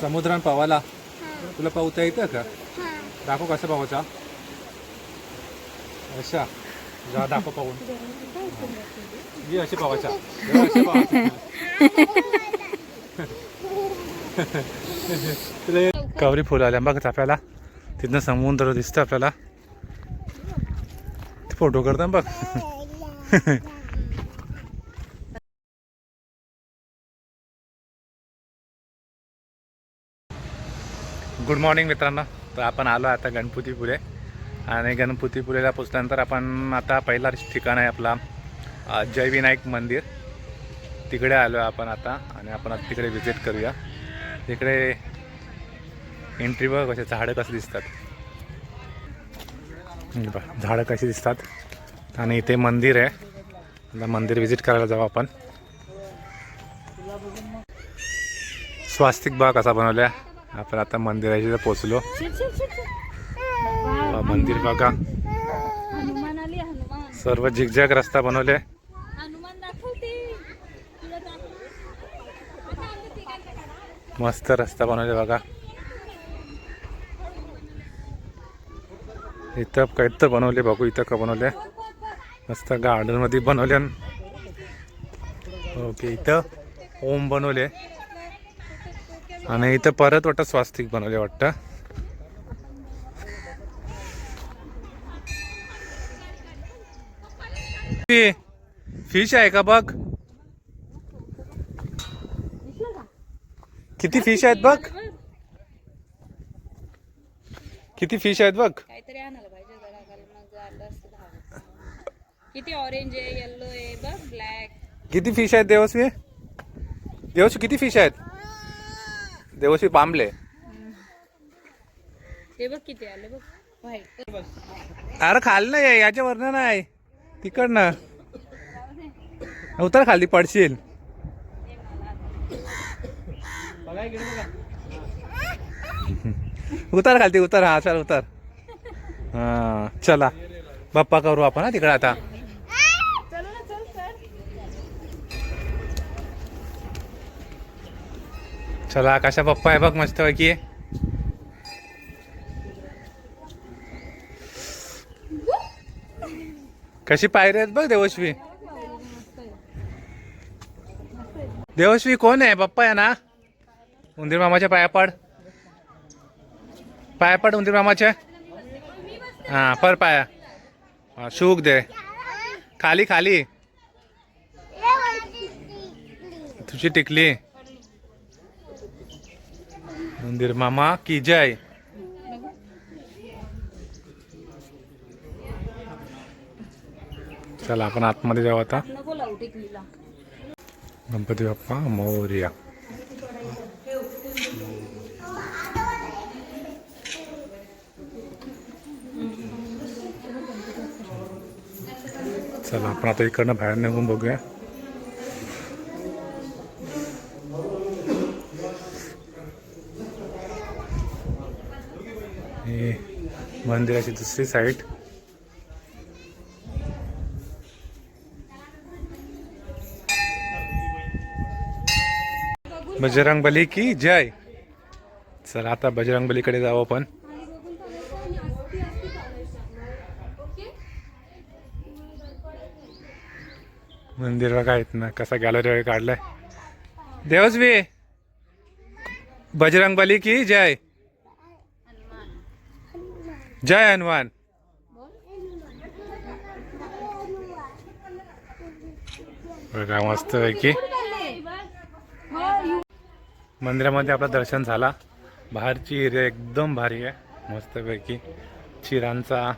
समुद्रात पावाला तुला पावता येतं का? दाखव कसं पावायचा. अशा जा दाखव पाहून ये असे पावायचा असे पावायचा. कावरी फुलं आल्या बघ चाफ्याला. तिथनं समुद्र दिसतं आपल्याला. फोटो करता बघ. गुड मॉर्निंग मित्रांनो. तर आपण आलो आता गणपतीपुळे आणि गणपतीपुळेला पोचल्यानंतर आपण आता पहिला ठिकाण आहे आपला जय विनायक मंदिर. तिकडे आलो आपण आता आणि आपण आता तिकडे व्हिजिट करूया. तिकडे एंट्री बघ कसे झाडं कसे दिसतात. झाडं कशी दिसतात आणि इथे मंदिर आहे. मंदिर व्हिजिट करायला जाऊ आपण. स्वास्तिक बाग कसा बनवला. आपण आता मंदिराशी पोचलो. मंदिर बघा सर्व झिगझॅग रस्ता बनवले. मस्त रस्ता बनवले बघा. इथं काहीतर बनवले बघू. इथं का बनवले मस्त गार्डन मध्ये बनवले. ओके इथं ओम बनवले आणि इथं परत वाटतं स्वास्तिक बनवले वाटतं. फिश आहे का बघ. किती फिश आहेत बघ. किती फिश आहेत बघ. काहीतरी आणायला पाहिजे जरा कारण मग आलं असतं दहा. किती ऑरेंज आहे येल्लो आहे बघ ब्लॅक. किती फिश आहेत देवस्वी. देवस्वी किती फिश आहेत. देवस्वी बांबले. हे बघ किती आले बघ व्हाईट. अरे खाली नाही याच्या वरनं नाही तिकडनं उतर खाली पडशील. उतर खालती उतर. हा चल उतर. हा चला बाप्पा करू आपण. हा तिकडे आता चला. कशा पप्पा आहे बघ मस्त पैकी. कशी पायरी आहेत बघ. देवश्वी देवश्वी कोण आहे. पप्पा आहे ना. उंदीर मामाच्या पाया पड. पाया पड उंदीर मामाच्या. हा पर पाया शूक दे खाली खाली. तुझी टिकली. उंदीर मामा की जय. चला आपण आतमध्ये जाऊ आता. गणपती बाप्पा मोरया. चला आपण आता इकडनं बाहेर निघून बघूया. ही मंदिराची दुसरी साईड. बजरंगबली की जय. चला आता बजरंगबलीकडे जाऊ आपण. मंदिर बघा इथनं कसा गॅलरी वगैरे काढलाय. देवस्वी बजरंगबली की जय. जय हनुमान. बघा मस्त पैकी मंदिरामध्ये आपलं दर्शन झाला. बाहेरची एरिया एकदम भारी आहे मस्त पैकी. चिरांचा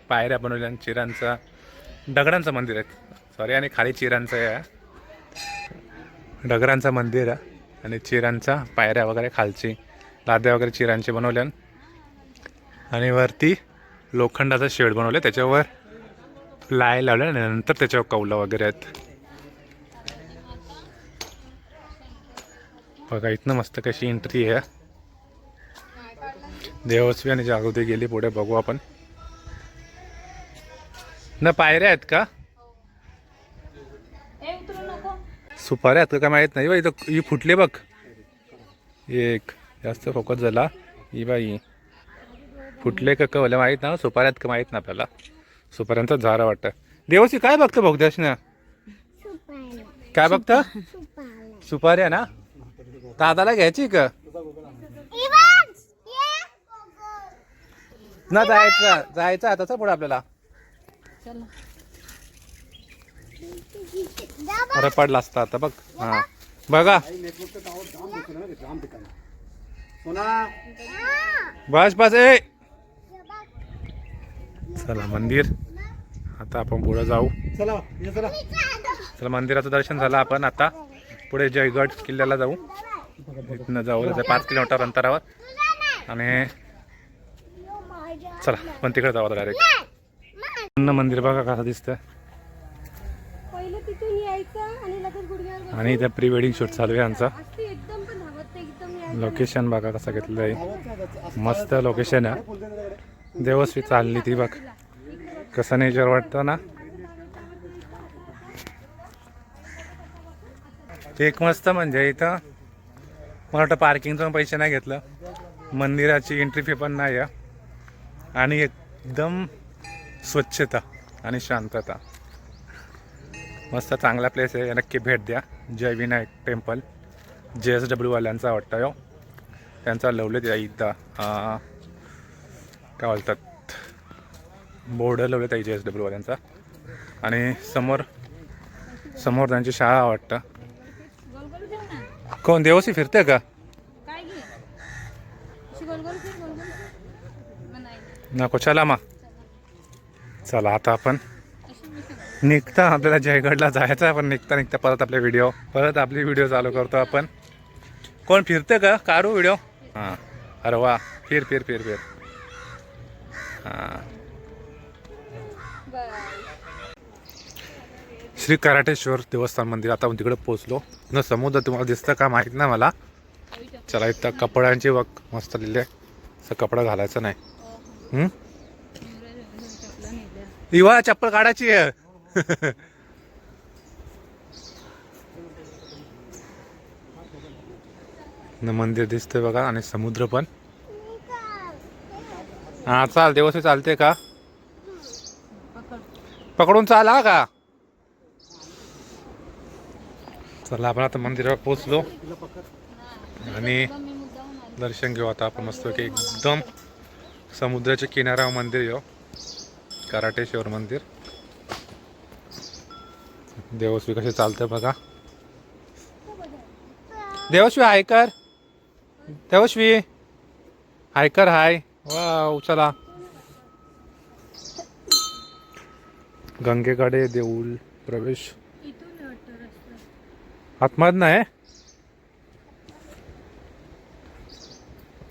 पायऱ्या बनवल्या. चिरांचा दगडांचं मंदिर आहे सॉरी आणि खाली चिरांचं आहे. दगडांचं मंदिर आहे आणि चिरांचा पायऱ्या वगैरे खालची लाद्या वगैरे चिरांचे बनवल्या आणि वरती लोखंडाचा शेड बनवले. त्याच्यावर प्लाय लावल्या आणि नंतर त्याच्यावर कौलं वगैरे आहेत. बघा इथनं मस्त कशी एंट्री आहे. देवस्वी आणि जागृती गेली पुढे. बघू आपण. न पायऱ्या आहेत का. सुपाऱ्या आहेत का काय माहीत नाही बाई, इथं ही फुटले बघ. एक जास्त फोकस झाला. ही बाई फुटले का कवलं माहीत ना, सुपाऱ्यात का माहीत ना आपल्याला. सुपाऱ्यांचं झाड वाटतं. देवसी काय बघतं भोगद्यास ना, काय बघतं? सुपाऱ्या ना, दादाला घ्यायची का ना? जायचं आता पुढे आपल्याला. अरे पडला असता आता बघ. हा बघा बस बस ए. चला मंदिर, आता आपण पुढे जाऊ. चला मंदिराचं दर्शन झालं. आपण आता पुढे जयगड किल्ल्याला जाऊ. इथनं जाऊ 5 किलोमीटर अंतरावर. आणि चला पण तिकडे जाऊ डायरेक्ट. मंदिर बघा कसं दिसतं. आणि इथे प्री वेडिंग शूट चालू आहे आमचा. लोकेशन बघा कसं घेतलं आहे, मस्त लोकेशन आहे. देवस्वी चालली ती बघ, कसं नेचर वाटतं ना. एक मस्त म्हणजे इथं मला वाटतं पार्किंगचं पैसे नाही घेतलं, मंदिराची एंट्री फी पण नाही आहे, आणि एकदम स्वच्छता आणि शांतता. मस्त चांगला प्लेस आहे, नक्की भेट द्या. जय विनायक टेम्पल JSW वाल्यांचा वाटतं यो, त्यांचा लवले त्या इथं काय बोलतात, बोर्ड लावले त्या JSW वाल्यांचा. आणि समोर त्यांची शाळा वाटतं. कोण देवसी फिरते का नको? चला मग चला आता आपण निघता, आपल्याला जयगडला जायचं आहे. पण निघता परत आपली व्हिडिओ चालू करतो आपण. कोण फिरते का काढू व्हिडिओ? हां अरे वा, फिर हां. श्री कराटेश्वर देवस्थान मंदिर. आता आपण तिकडे पोहोचलो न. समुद्र तुम्हाला दिसतं का माहीत नाही मला. चला इथं कपड्यांची वक मस्त लिहिले, असं कपडा घालायचं नाही. इवा चप्पल काढायची आहे. मंदिर दिसतंय बघा, आणि समुद्र पण. हा चाल देवसे, चालते का? पकडून चाला का? चला आपण आता मंदिरावर पोहोचलो आणि दर्शन घेऊ आता आपण मस्त की. एकदम समुद्राच्या किनाऱ्यावर मंदिर येऊ, कराटेश्वर मंदिर. देवस्वी कसे चालते बघा. देवस्वी हाय कर, देवस्वी हाय कर. हाय वाव. चला गंगेकडे देऊळ प्रवेश आतमधनं आहे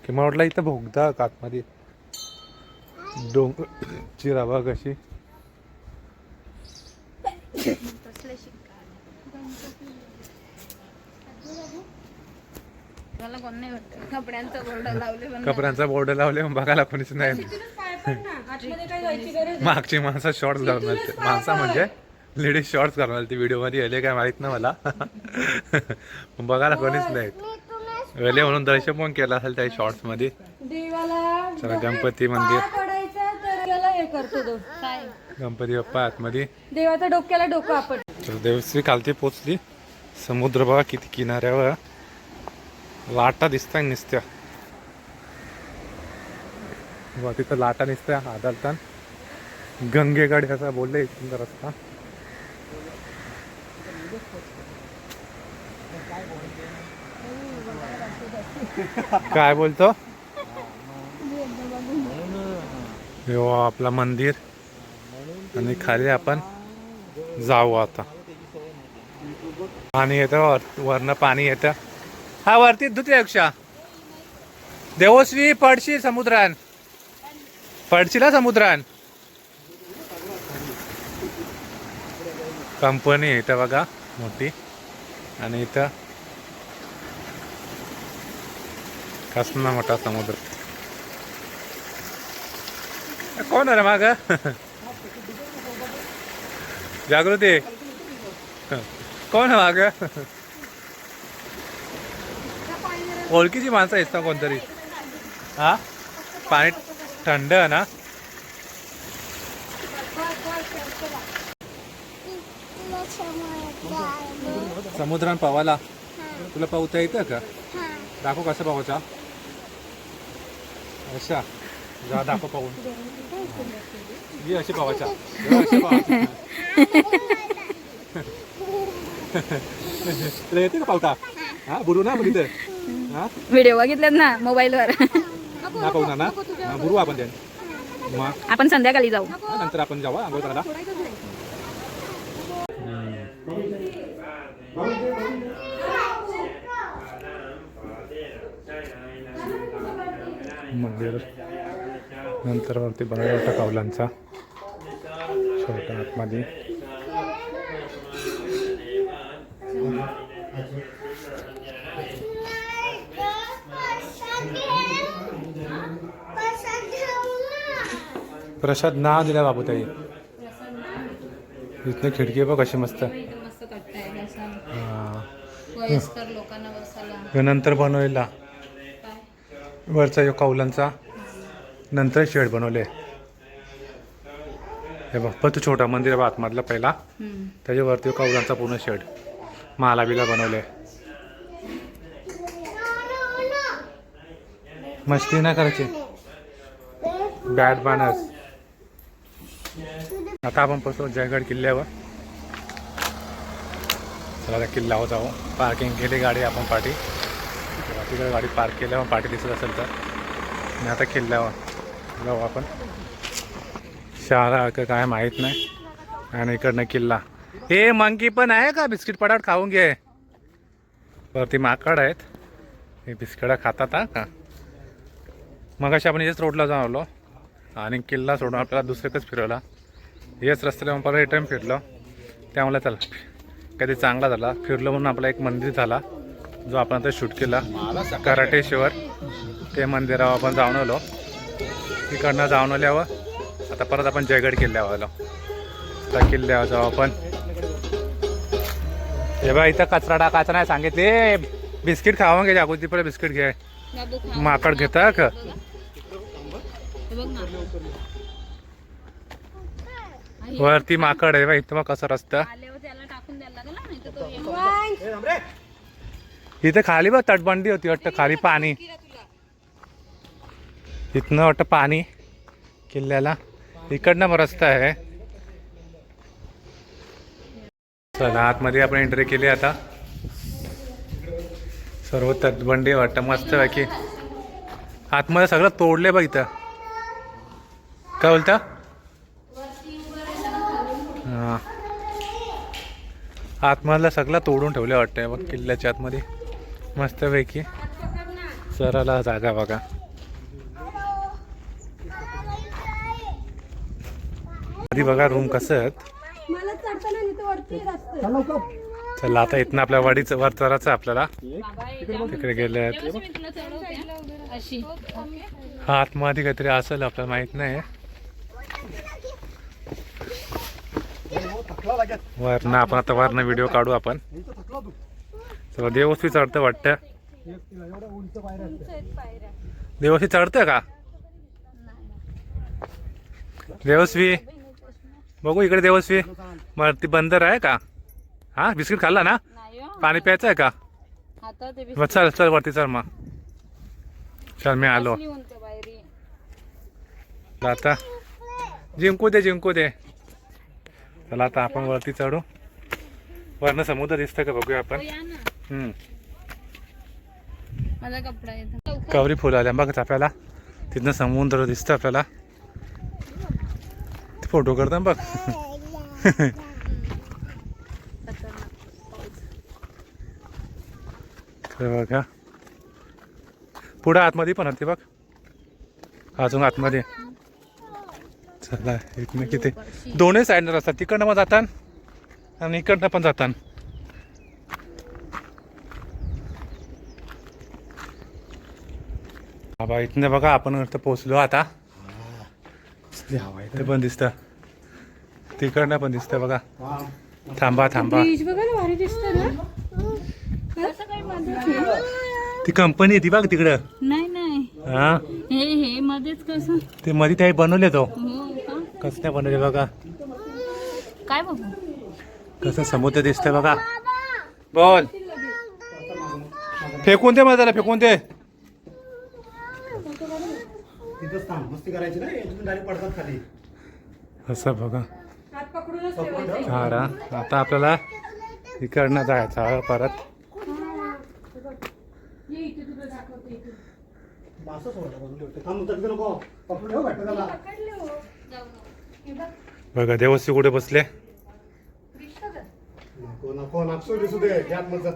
की मला वाटलं इथं भोगदा का आतमध्ये. डोंगरची रावा कशी. कपड्यांचा बोर्ड लावले बघायला कोणीच नाही. मागची माणसं शॉर्ट्स घालून आलते. माणसं म्हणजे लेडीज शॉर्ट्स घालून आलती. व्हिडिओ मध्ये आले काय माहित ना मला. बघायला कोणीच नाही वेले म्हणून दर्शन पण केलं असेल त्या शॉर्ट्स मध्ये. चला गणपती मंदिर, गणपती बाप्पा आतमध्ये. देवाच्या डोक्याला डोकं आपण. देवश्री खालती पोचली. समुद्र बघा किती किनाऱ्यावर लाटा दिसतात नुसत्या. बघा तिथं लाटा निसत्या आदलतान. गंगेकडे असा बोलले इथून रस्ता. काय बोलतो? हो आपला मंदिर, आणि खाली आपण जाऊ आता. पाणी येतं वरनं, पाणी येतं. हा वरती दुसऱ्यापेक्षा देवश्री पडशी समुद्रान, पडशीला समुद्रान. कंपनी इथं बघा मोठी, आणि इथं कसला मोठा समुद्र. कोण आहे माग? जागृती कोण आहे माग? ओळखीची माणसं आहेत ना कोणतरी? हा, पाणी थंड आहे ना? समुद्रात पवायला तुला पावता येतं का? दाखव कसं पावायचा. अच्छा, जा दाखव पाहून. ये अशी पावायचा, अशी पावायचा. तुला येते का पावता? हा, बुरू ना मग इथे. हा, व्हिडिओ बघितलेत ना मोबाईलवर. ना पाहू ना, बुरू आपण ते. मग आपण संध्याकाळी जाऊ. नंतर आपण जाऊ आंघोळ करायला. मंदिर नंतर वरती बनवला होता कौलांचा छोटा आतमध्ये. प्रसाद नाव दिला बाबू ताई. इथनं खिडकी बघ कशी मस्त. वयस्कर लोकांना बसायला. नंतर बनवलेला वरचा यो कौलांचा नंतर शेड बनवले. हे बघ पण तो छोटा मंदिर आहे आतमधला पहिला, त्याच्यावरती कौलांचा पूर्ण शेड माला बिला बनवले. मस्ती नाही करायची. बॅट बानर्स. आता आपण पोहोचलो जयगड किल्ल्यावर. चला त्या किल्ल्यावर जाऊ. पार्किंग केली गाडी आपण पाठी. तिकडे गाडी पार्क केल्यावर पाठी दिसत असेल तर. आणि आता किल्ल्यावर जाऊ आपण. शाळा काय माहीत नाही. आणि इकडनं किल्ला. हे मंकी पण आहे का? बिस्किट पडाट खाऊन घे. वरती माकड आहेत. हे बिस्किटं खातात हा का? मग अशी आपण हेच रोडला जाऊन आलो आणि किल्ला सोडून आपल्याला दुसरीकच फिरवला. हेच रस्त्याला परत रिटर्न फिरलो. त्यामुळे चला कधी चांगला झाला फिरलो म्हणून आपला एक मंदिर झाला जो आपण आता शूट केला कराटेश्वर. ते मंदिरावर आपण जाऊन आलो. तिकडनं जाऊन आल्यावर आता परत आपण जयगड किल्ल्यावर आलो. त्या किल्ल्यावर जाऊ आपण. हे बा इथं कचरा टाकायचा नाही सांगितले. बिस्किट खावा घे अगोदर परत बिस्किट घे. माकड घेता का? वरती माकड आहे बा. इथं मग कसं रस्ता इथे खाली बघ तटबंदी होती वाटतं. खाली पाणी. इथनं वाटतं पाणी किल्ल्याला. इकडनं मग रस्ता आहे. चला आतमध्ये आपण एंट्री केली आता. सर्व तटबंदी वाटतं मस्त पैकी. आतमध्ये सगळं तोडले बघ इथं. काय बोलता? हां, आतमधलं सगळं तोडून ठेवलं वाटतंय बघ किल्ल्याच्या आतमध्ये मस्त पैकी. सराला जागा बघा. आधी बघा रूम कसं आहेत. चला आता इथनं आपल्या वाडीचं वर चराचं आपल्याला. तिकडे गेले आहेत. हा आतमध्ये काहीतरी असेल आपल्याला माहित नाही. वरनं आपण आता वरनं व्हिडिओ काढू आपण. चला देवस्थी चढतं वाटतं. देवस्थी चढतं का? देवस्वी बघू इकडे. देवस्वी मग ती बंदर आहे का? हा बिस्किट खाल्ला ना? पाणी प्यायचं आहे का? मग चल चल वरती चल. मग चल मी आलो. आता जिंकू दे जिंकू दे. चला आता आपण वरती चढू. वरनं समुद्र दिसतं का बघूया आपण. कवरी फुलं आल्या बघ आपल्याला. तिथनं समुद्र दिसतं आपल्याला. फोटो करता बघ. बघा पुढं आतमध्ये पण होती बघ. अजून आतमध्ये. चला इथनं किती दोन्ही साईडनं रस्ता. तिकडनं पण जातात आणि इकडनं पण जातात. बाबा इथनं बघा आपण इथं पोचलो आता. इथं पण दिसतं. तिकडनं पण दिसतं बघा. थांबा थांबा. ब्रिज बघा ना, भारी दिसतं ना. कसं काय बांधलं? ती कंपनी ती बघ तिकडं. नाही नाही, हा हे मध्येच कसं. ते मध्ये त्याही बनवले तो. हो का? कसं नाही बनवले बघा. काय बघू? कसं समुद्र दिसतंय बघा. बोल. फेकून दे मला त्याला, फेकून दे. तिथंच थांब, मस्ती करायची ना, इथून डायरेक्ट पडतात खाली. असं बघा. हा आता आपल्याला इकडनं जायचं परत. असं सोडलं बाजूला ठेवते. थांब, तिकडे नको पकडून ठेव, भेटतं त्याला. बघा देवस्थी कुठे बसले. नको नको, नागसो दिसू दे, यात मग